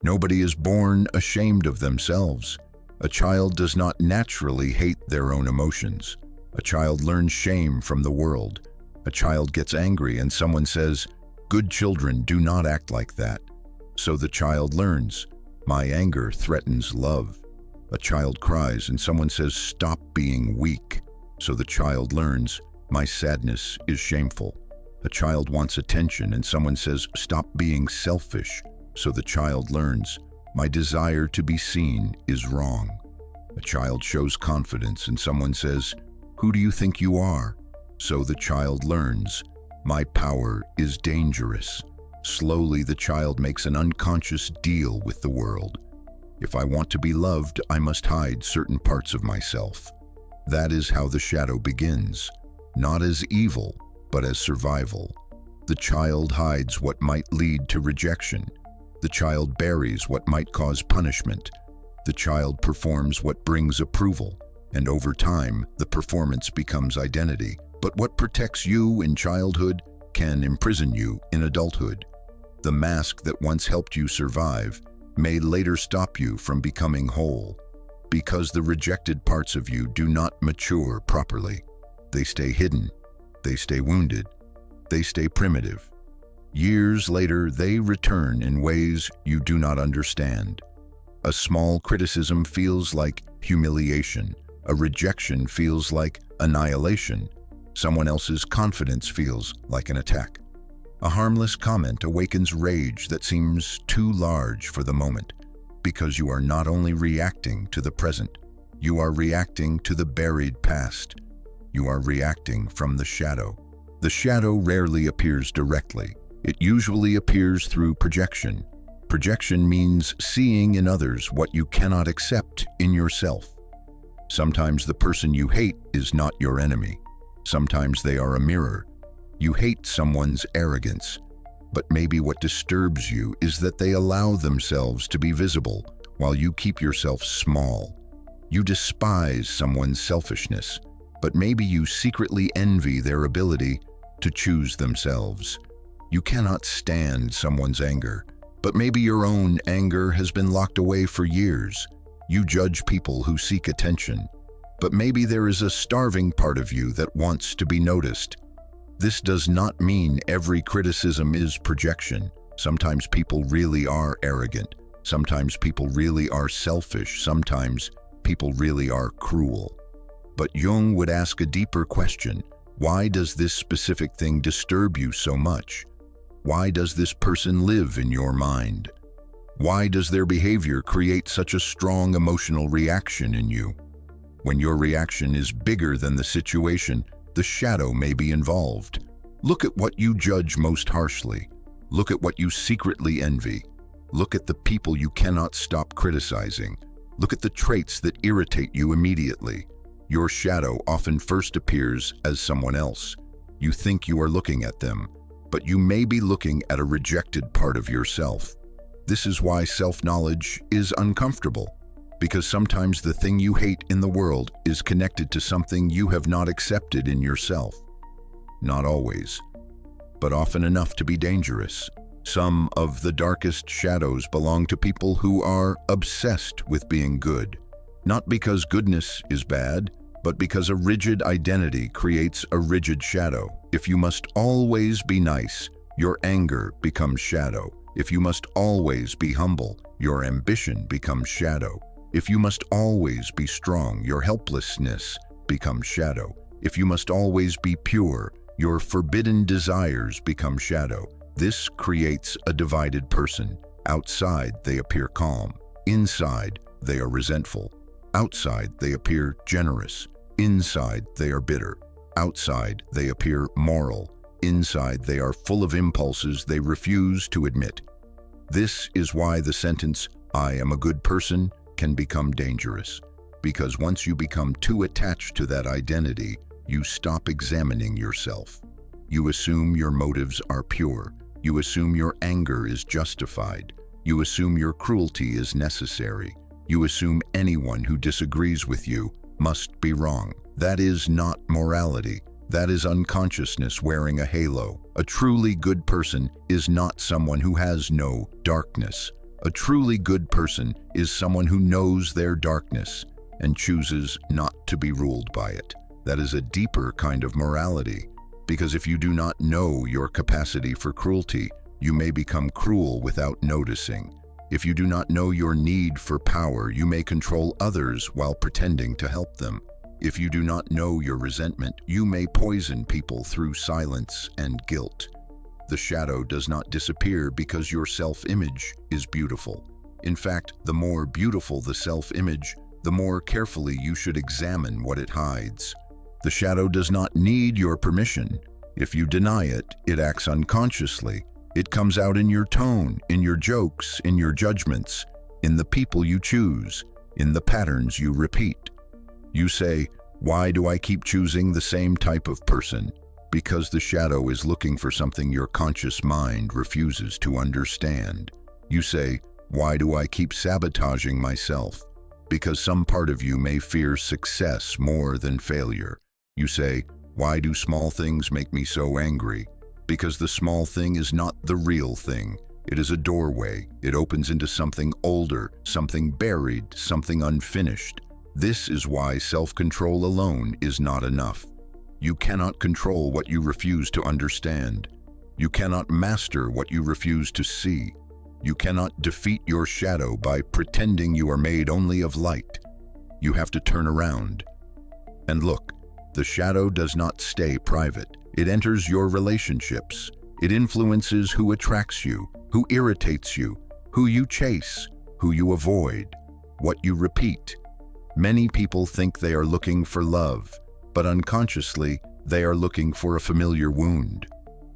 Nobody is born ashamed of themselves. A child does not naturally hate their own emotions. A child learns shame from the world. A child gets angry and someone says, "Good children do not act like that." So the child learns, "My anger threatens love." A child cries and someone says, "Stop being weak." So the child learns, "My sadness is shameful." A child wants attention and someone says, "Stop being selfish." So the child learns, "My desire to be seen is wrong." A child shows confidence and someone says, "Who do you think you are?" So the child learns, "My power is dangerous." Slowly the child makes an unconscious deal with the world. If I want to be loved, I must hide certain parts of myself. That is how the shadow begins, not as evil, but as survival. The child hides what might lead to rejection. The child buries what might cause punishment. The child performs what brings approval, and over time, the performance becomes identity. But what protects you in childhood can imprison you in adulthood. The mask that once helped you survive may later stop you from becoming whole, because the rejected parts of you do not mature properly. They stay hidden, they stay wounded, they stay primitive. Years later, they return in ways you do not understand. A small criticism feels like humiliation. A rejection feels like annihilation. Someone else's confidence feels like an attack. A harmless comment awakens rage that seems too large for the moment, because you are not only reacting to the present, you are reacting to the buried past. You are reacting from the shadow. The shadow rarely appears directly. It usually appears through projection. Projection means seeing in others what you cannot accept in yourself. Sometimes the person you hate is not your enemy. Sometimes they are a mirror. You hate someone's arrogance, but maybe what disturbs you is that they allow themselves to be visible while you keep yourself small. You despise someone's selfishness, but maybe you secretly envy their ability to choose themselves. You cannot stand someone's anger, but maybe your own anger has been locked away for years. You judge people who seek attention, but maybe there is a starving part of you that wants to be noticed. This does not mean every criticism is projection. Sometimes people really are arrogant. Sometimes people really are selfish. Sometimes people really are cruel. But Jung would ask a deeper question. Why does this specific thing disturb you so much? Why does this person live in your mind? Why does their behavior create such a strong emotional reaction in you? When your reaction is bigger than the situation, the shadow may be involved. Look at what you judge most harshly. Look at what you secretly envy. Look at the people you cannot stop criticizing. Look at the traits that irritate you immediately. Your shadow often first appears as someone else. You think you are looking at them, but you may be looking at a rejected part of yourself. This is why self-knowledge is uncomfortable, because sometimes the thing you hate in the world is connected to something you have not accepted in yourself. Not always, but often enough to be dangerous. Some of the darkest shadows belong to people who are obsessed with being good, not because goodness is bad, but because a rigid identity creates a rigid shadow. If you must always be nice, your anger becomes shadow. If you must always be humble, your ambition becomes shadow. If you must always be strong, your helplessness becomes shadow. If you must always be pure, your forbidden desires become shadow. This creates a divided person. Outside, they appear calm. Inside, they are resentful. Outside, they appear generous. Inside, they are bitter. Outside, they appear moral. Inside, they are full of impulses they refuse to admit. This is why the sentence, "I am a good person," can become dangerous. Because once you become too attached to that identity, you stop examining yourself. You assume your motives are pure. You assume your anger is justified. You assume your cruelty is necessary. You assume anyone who disagrees with you must be wrong. That is not morality. That is unconsciousness wearing a halo. A truly good person is not someone who has no darkness. A truly good person is someone who knows their darkness and chooses not to be ruled by it. That is a deeper kind of morality, because if you do not know your capacity for cruelty, you may become cruel without noticing. If you do not know your need for power, you may control others while pretending to help them. If you do not know your resentment, you may poison people through silence and guilt. The shadow does not disappear because your self-image is beautiful. In fact, the more beautiful the self-image, the more carefully you should examine what it hides. The shadow does not need your permission. If you deny it, it acts unconsciously. It comes out in your tone, in your jokes, in your judgments, in the people you choose, in the patterns you repeat. You say, "Why do I keep choosing the same type of person?" Because the shadow is looking for something your conscious mind refuses to understand. You say, "Why do I keep sabotaging myself?" Because some part of you may fear success more than failure. You say, "Why do small things make me so angry?" Because the small thing is not the real thing. It is a doorway. It opens into something older, something buried, something unfinished. This is why self-control alone is not enough. You cannot control what you refuse to understand. You cannot master what you refuse to see. You cannot defeat your shadow by pretending you are made only of light. You have to turn around. And look, the shadow does not stay private. It enters your relationships. It influences who attracts you, who irritates you, who you chase, who you avoid, what you repeat. Many people think they are looking for love, but unconsciously, they are looking for a familiar wound.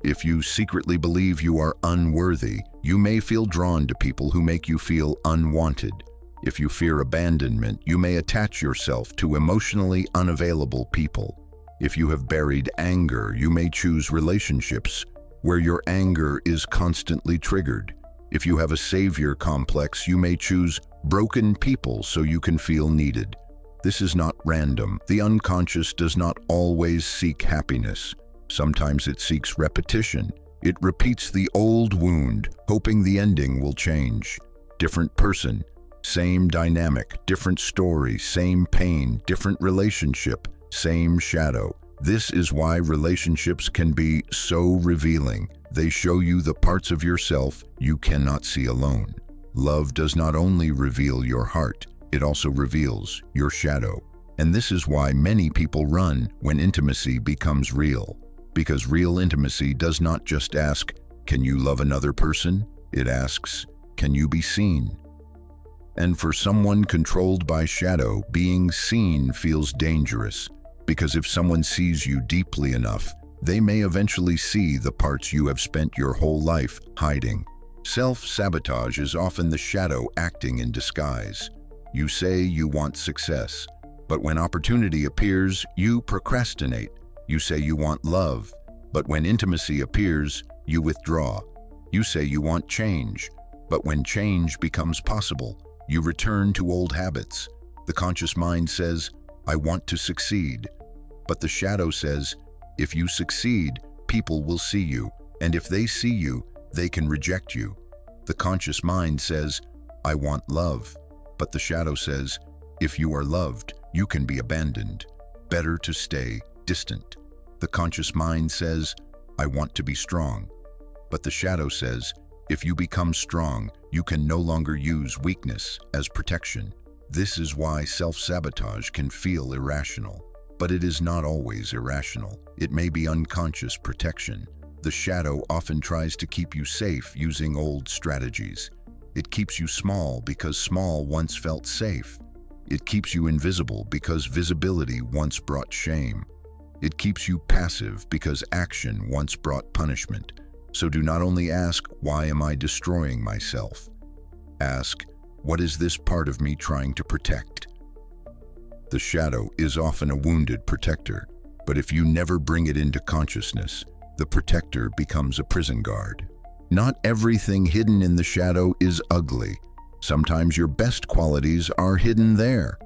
If you secretly believe you are unworthy, you may feel drawn to people who make you feel unwanted. If you fear abandonment, you may attach yourself to emotionally unavailable people. If you have buried anger, you may choose relationships where your anger is constantly triggered. If you have a savior complex, you may choose broken people so you can feel needed. This is not random. The unconscious does not always seek happiness. Sometimes it seeks repetition. It repeats the old wound, hoping the ending will change. Different person, same dynamic, different story, same pain, different relationship, same shadow. This is why relationships can be so revealing. They show you the parts of yourself you cannot see alone. Love does not only reveal your heart, it also reveals your shadow. And this is why many people run when intimacy becomes real. Because real intimacy does not just ask, "Can you love another person?" It asks, "Can you be seen?" And for someone controlled by shadow, being seen feels dangerous. Because if someone sees you deeply enough, they may eventually see the parts you have spent your whole life hiding. Self-sabotage is often the shadow acting in disguise. You say you want success, but when opportunity appears, you procrastinate. You say you want love, but when intimacy appears, you withdraw. You say you want change, but when change becomes possible, you return to old habits. The conscious mind says, "I want to succeed." But the shadow says, "If you succeed, people will see you, and if they see you, they can reject you." The conscious mind says, "I want love." But the shadow says, "If you are loved, you can be abandoned. Better to stay distant." The conscious mind says, "I want to be strong." But the shadow says, "If you become strong, you can no longer use weakness as protection." This is why self-sabotage can feel irrational. But it is not always irrational. It may be unconscious protection. The shadow often tries to keep you safe using old strategies. It keeps you small because small once felt safe. It keeps you invisible because visibility once brought shame. It keeps you passive because action once brought punishment. So do not only ask, "Why am I destroying myself?" Ask, "What is this part of me trying to protect?" The shadow is often a wounded protector, but if you never bring it into consciousness, the protector becomes a prison guard. Not everything hidden in the shadow is ugly. Sometimes your best qualities are hidden there.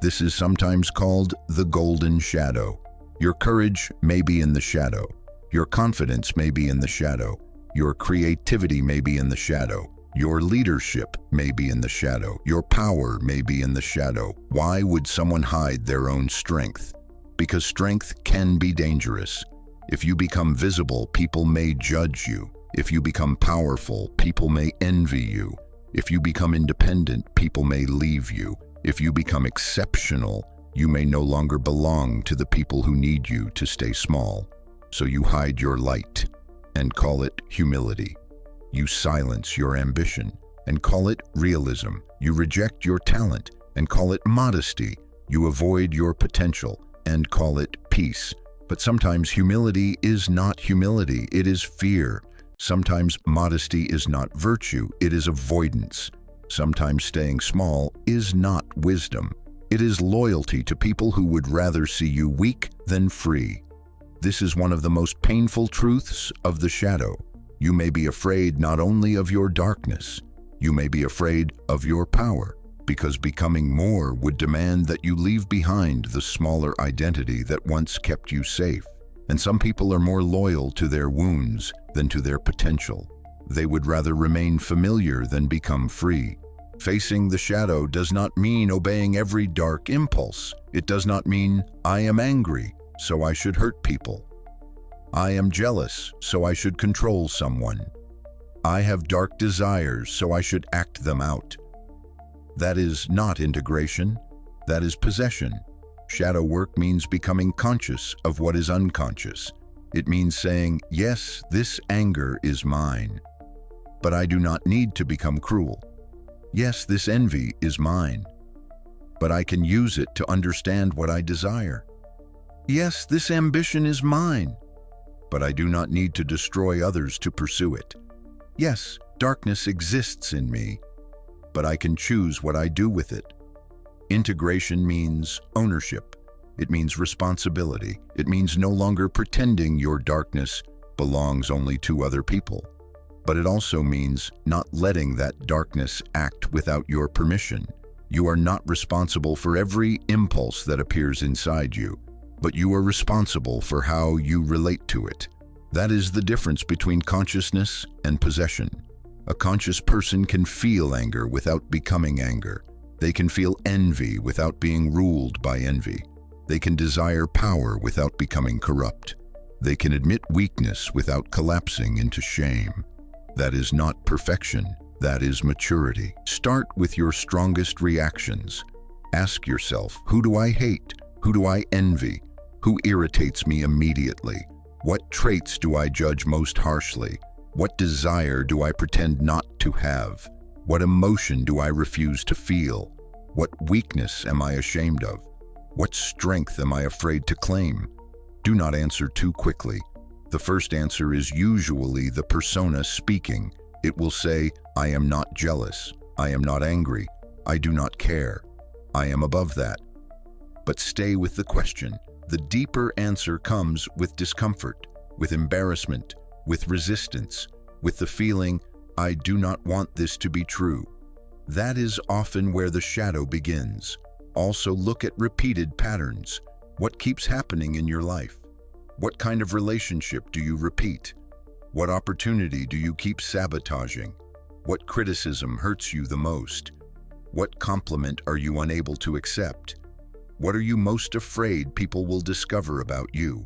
This is sometimes called the golden shadow. Your courage may be in the shadow. Your confidence may be in the shadow. Your creativity may be in the shadow. Your leadership may be in the shadow. Your power may be in the shadow. Why would someone hide their own strength? Because strength can be dangerous. If you become visible, people may judge you. If you become powerful, people may envy you. If you become independent, people may leave you. If you become exceptional, you may no longer belong to the people who need you to stay small. So you hide your light and call it humility. You silence your ambition and call it realism. You reject your talent and call it modesty. You avoid your potential and call it peace. But sometimes humility is not humility, it is fear. Sometimes modesty is not virtue, it is avoidance. Sometimes staying small is not wisdom. It is loyalty to people who would rather see you weak than free. This is one of the most painful truths of the shadow. You may be afraid not only of your darkness, you may be afraid of your power, because becoming more would demand that you leave behind the smaller identity that once kept you safe. And some people are more loyal to their wounds than to their potential. They would rather remain familiar than become free. Facing the shadow does not mean obeying every dark impulse. It does not mean, I am angry, so I should hurt people. I am jealous, so I should control someone. I have dark desires, so I should act them out. That is not integration, that is possession. Shadow work means becoming conscious of what is unconscious. It means saying, yes, this anger is mine, but I do not need to become cruel. Yes, this envy is mine, but I can use it to understand what I desire. Yes, this ambition is mine, but I do not need to destroy others to pursue it. Yes, darkness exists in me, but I can choose what I do with it. Integration means ownership. It means responsibility. It means no longer pretending your darkness belongs only to other people. But it also means not letting that darkness act without your permission. You are not responsible for every impulse that appears inside you, but you are responsible for how you relate to it. That is the difference between consciousness and possession. A conscious person can feel anger without becoming anger. They can feel envy without being ruled by envy. They can desire power without becoming corrupt. They can admit weakness without collapsing into shame. That is not perfection, that is maturity. Start with your strongest reactions. Ask yourself, who do I hate? Who do I envy? Who irritates me immediately? What traits do I judge most harshly? What desire do I pretend not to have? What emotion do I refuse to feel? What weakness am I ashamed of? What strength am I afraid to claim? Do not answer too quickly. The first answer is usually the persona speaking. It will say, I am not jealous. I am not angry. I do not care. I am above that. But stay with the question. The deeper answer comes with discomfort, with embarrassment, with resistance, with the feeling, I do not want this to be true. That is often where the shadow begins. Also look at repeated patterns. What keeps happening in your life? What kind of relationship do you repeat? What opportunity do you keep sabotaging? What criticism hurts you the most? What compliment are you unable to accept? What are you most afraid people will discover about you?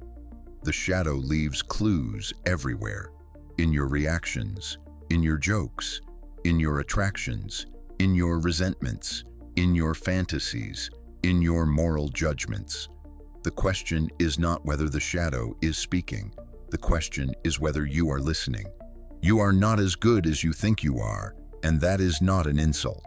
The shadow leaves clues everywhere. In your reactions, in your jokes, in your attractions, in your resentments, in your fantasies, in your moral judgments. The question is not whether the shadow is speaking. The question is whether you are listening. You are not as good as you think you are, and that is not an insult.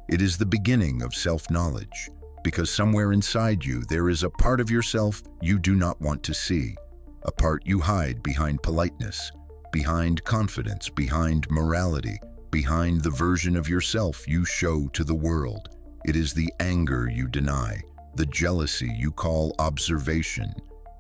It is the beginning of self-knowledge, because somewhere inside you there is a part of yourself you do not want to see, a part you hide behind politeness, behind confidence, behind morality, behind the version of yourself you show to the world. It is the anger you deny, the jealousy you call observation,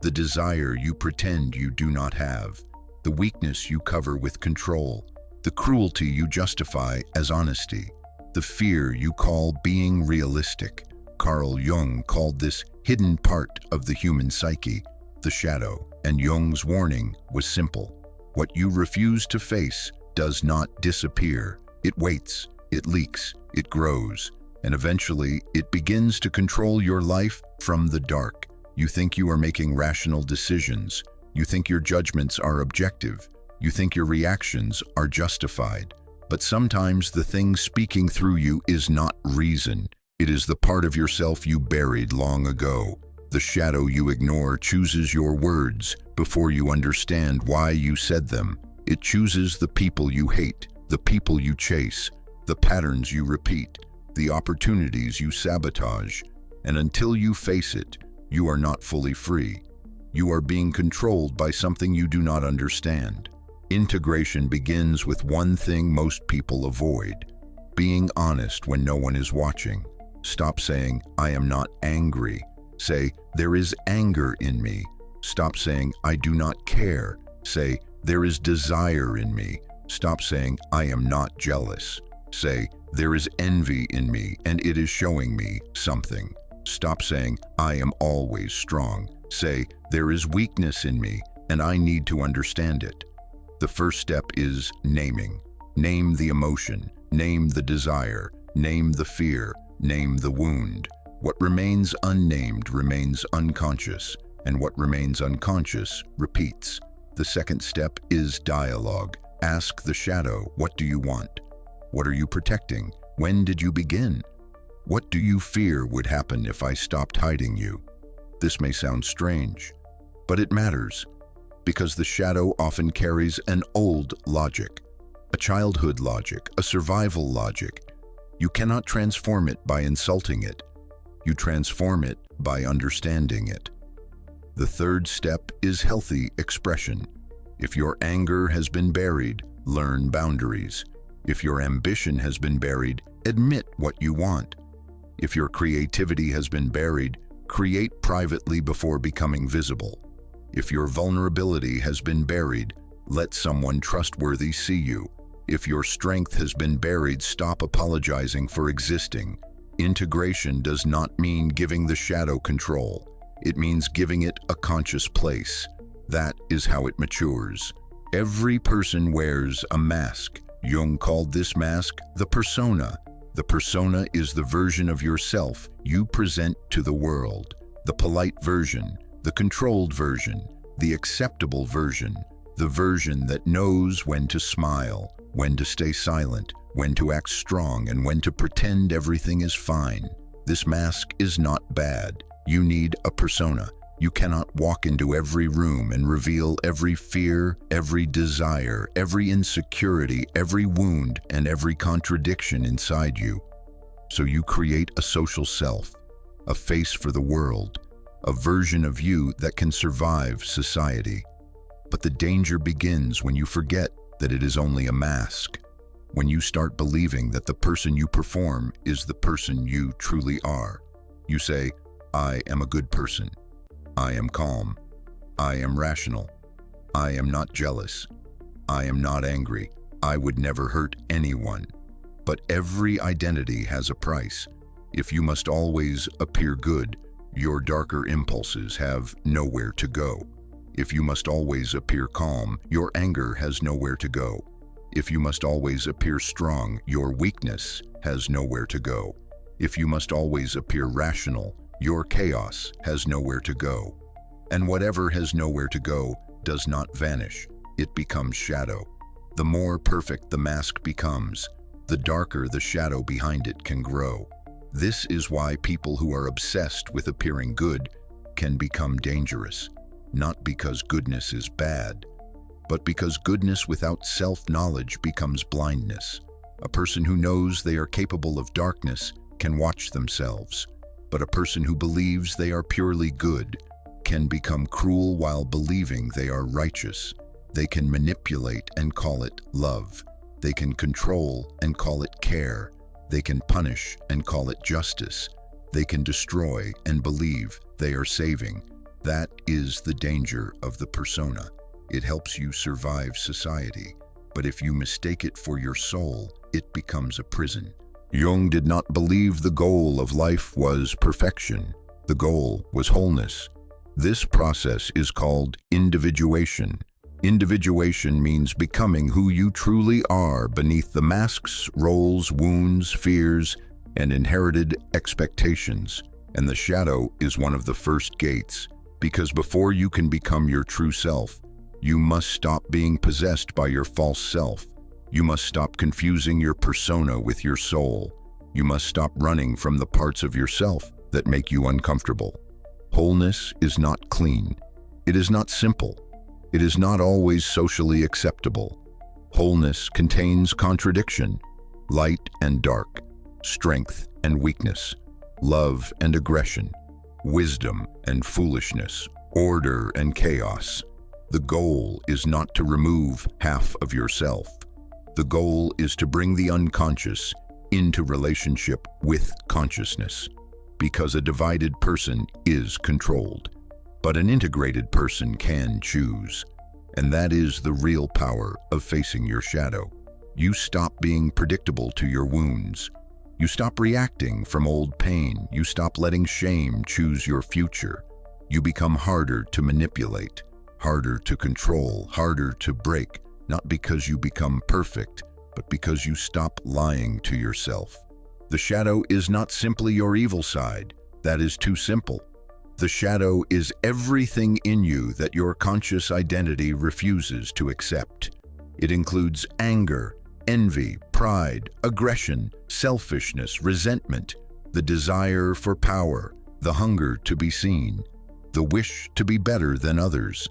the desire you pretend you do not have, the weakness you cover with control, the cruelty you justify as honesty, the fear you call being realistic. Carl Jung called this hidden part of the human psyche, the shadow, and Jung's warning was simple. What you refuse to face does not disappear. It waits, it leaks, it grows, and eventually it begins to control your life from the dark. You think you are making rational decisions. You think your judgments are objective. You think your reactions are justified. But sometimes the thing speaking through you is not reason. It is the part of yourself you buried long ago. The shadow you ignore chooses your words before you understand why you said them. It chooses the people you hate, the people you chase, the patterns you repeat, the opportunities you sabotage. And until you face it, you are not fully free. You are being controlled by something you do not understand. Integration begins with one thing most people avoid: being honest when no one is watching. Stop saying, "I am not angry." Say, "There is anger in me." Stop saying, "I do not care." Say, "There is desire in me." Stop saying, "I am not jealous." Say, "There is envy in me and it is showing me something." Stop saying, "I am always strong." Say, "There is weakness in me and I need to understand it." The first step is naming. Name the emotion, name the desire, name the fear, name the wound. What remains unnamed remains unconscious, and what remains unconscious repeats. The second step is dialogue. Ask the shadow, "What do you want? What are you protecting? When did you begin? What do you fear would happen if I stopped hiding you?" This may sound strange, but it matters, because the shadow often carries an old logic, a childhood logic, a survival logic. You cannot transform it by insulting it. You transform it by understanding it. The third step is healthy expression. If your anger has been buried, learn boundaries. If your ambition has been buried, admit what you want. If your creativity has been buried, create privately before becoming visible. If your vulnerability has been buried, let someone trustworthy see you. If your strength has been buried, stop apologizing for existing. Integration does not mean giving the shadow control. It means giving it a conscious place. That is how it matures. Every person wears a mask. Jung called this mask the persona. The persona is the version of yourself you present to the world. The polite version, the controlled version, the acceptable version, the version that knows when to smile, when to stay silent, when to act strong, and when to pretend everything is fine. This mask is not bad. You need a persona. You cannot walk into every room and reveal every fear, every desire, every insecurity, every wound, and every contradiction inside you. So you create a social self, a face for the world, a version of you that can survive society. But the danger begins when you forget that it is only a mask, when you start believing that the person you perform is the person you truly are. You say, "I am a good person. I am calm. I am rational. I am not jealous. I am not angry. I would never hurt anyone." But every identity has a price. If you must always appear good, your darker impulses have nowhere to go. If you must always appear calm, your anger has nowhere to go. If you must always appear strong, your weakness has nowhere to go. If you must always appear rational, your chaos has nowhere to go. And whatever has nowhere to go does not vanish. It becomes shadow. The more perfect the mask becomes, the darker the shadow behind it can grow. This is why people who are obsessed with appearing good can become dangerous. Not because goodness is bad, but because goodness without self-knowledge becomes blindness. A person who knows they are capable of darkness can watch themselves, but a person who believes they are purely good can become cruel while believing they are righteous. They can manipulate and call it love. They can control and call it care. They can punish and call it justice. They can destroy and believe they are saving. That is the danger of the persona. It helps you survive society, but if you mistake it for your soul, it becomes a prison. Jung did not believe the goal of life was perfection. The goal was wholeness. This process is called individuation. Individuation means becoming who you truly are beneath the masks, roles, wounds, fears, and inherited expectations. And the shadow is one of the first gates, because before you can become your true self, you must stop being possessed by your false self. You must stop confusing your persona with your soul. You must stop running from the parts of yourself that make you uncomfortable. Wholeness is not clean. It is not simple. It is not always socially acceptable. Wholeness contains contradiction, light and dark, strength and weakness, love and aggression, wisdom and foolishness, order and chaos. The goal is not to remove half of yourself. The goal is to bring the unconscious into relationship with consciousness, because a divided person is controlled, but an integrated person can choose. And that is the real power of facing your shadow. You stop being predictable to your wounds. You stop reacting from old pain. You stop letting shame choose your future. You become harder to manipulate, harder to control, harder to break, not because you become perfect, but because you stop lying to yourself. The shadow is not simply your evil side. That is too simple. The shadow is everything in you that your conscious identity refuses to accept. It includes anger, envy, pride, aggression, selfishness, resentment, the desire for power, the hunger to be seen, the wish to be better than others.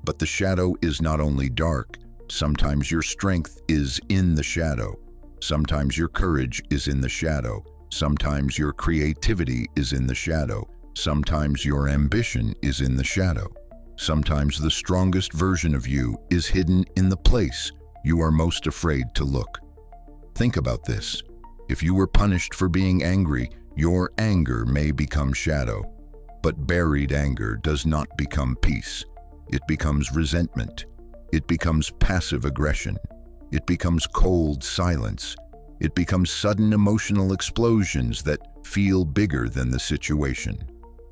But the shadow is not only dark. Sometimes your strength is in the shadow. Sometimes your courage is in the shadow. Sometimes your creativity is in the shadow. Sometimes your ambition is in the shadow. Sometimes the strongest version of you is hidden in the place you are most afraid to look. Think about this. If you were punished for being angry, your anger may become shadow. But buried anger does not become peace. It becomes resentment. It becomes passive aggression. It becomes cold silence. It becomes sudden emotional explosions that feel bigger than the situation.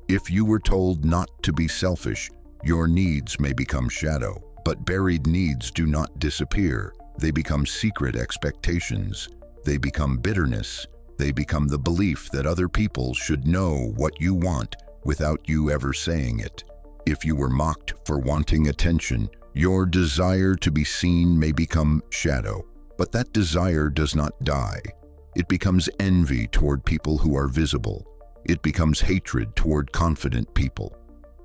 If you were told not to be selfish, your needs may become shadow. But buried needs do not disappear. They become secret expectations. They become bitterness. They become the belief that other people should know what you want without you ever saying it. If you were mocked for wanting attention, your desire to be seen may become shadow. But that desire does not die. It becomes envy toward people who are visible. It becomes hatred toward confident people.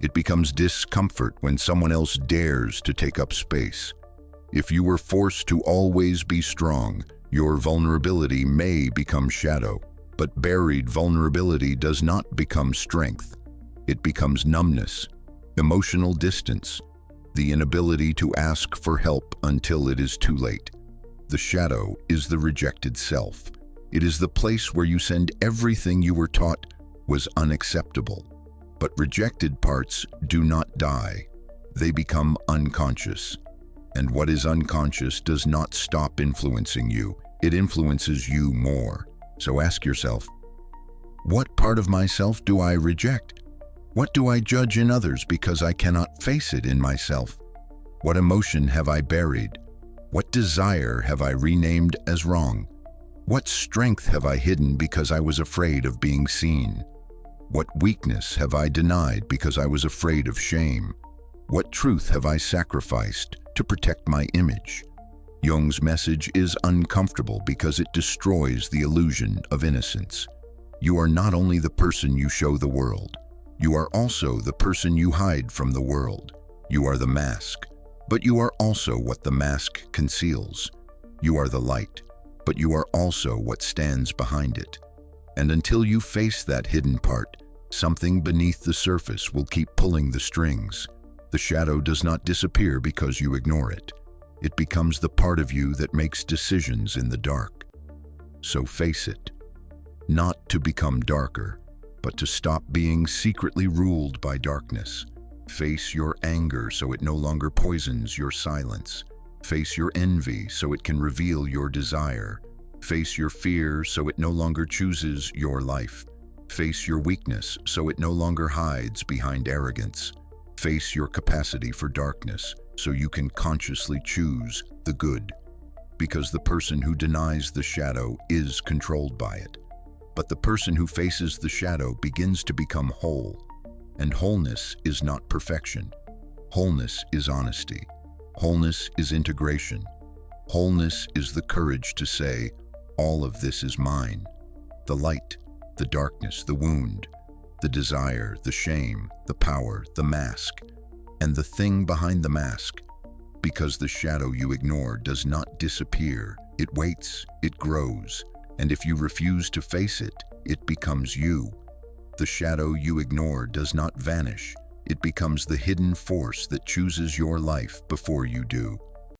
It becomes discomfort when someone else dares to take up space. If you were forced to always be strong, your vulnerability may become shadow. But buried vulnerability does not become strength. It becomes numbness, emotional distance, the inability to ask for help until it is too late. The shadow is the rejected self. It is the place where you send everything you were taught was unacceptable. But rejected parts do not die. They become unconscious. And what is unconscious does not stop influencing you. It influences you more. So ask yourself, what part of myself do I reject? What do I judge in others because I cannot face it in myself? What emotion have I buried? What desire have I renamed as wrong? What strength have I hidden because I was afraid of being seen? What weakness have I denied because I was afraid of shame? What truth have I sacrificed to protect my image? Jung's message is uncomfortable because it destroys the illusion of innocence. You are not only the person you show the world, you are also the person you hide from the world. You are the mask, but you are also what the mask conceals. You are the light, but you are also what stands behind it. And until you face that hidden part, something beneath the surface will keep pulling the strings. The shadow does not disappear because you ignore it. It becomes the part of you that makes decisions in the dark. So face it. Not to become darker, but to stop being secretly ruled by darkness. Face your anger so it no longer poisons your silence. Face your envy so it can reveal your desire. Face your fear so it no longer chooses your life. Face your weakness so it no longer hides behind arrogance. Face your capacity for darkness so you can consciously choose the good, because the person who denies the shadow is controlled by it. But the person who faces the shadow begins to become whole, and wholeness is not perfection. Wholeness is honesty. Wholeness is integration. Wholeness is the courage to say, all of this is mine. The light, the darkness, the wound, the desire, the shame, the power, the mask, and the thing behind the mask. Because the shadow you ignore does not disappear. It waits, it grows, and if you refuse to face it, it becomes you. The shadow you ignore does not vanish. It becomes the hidden force that chooses your life before you do.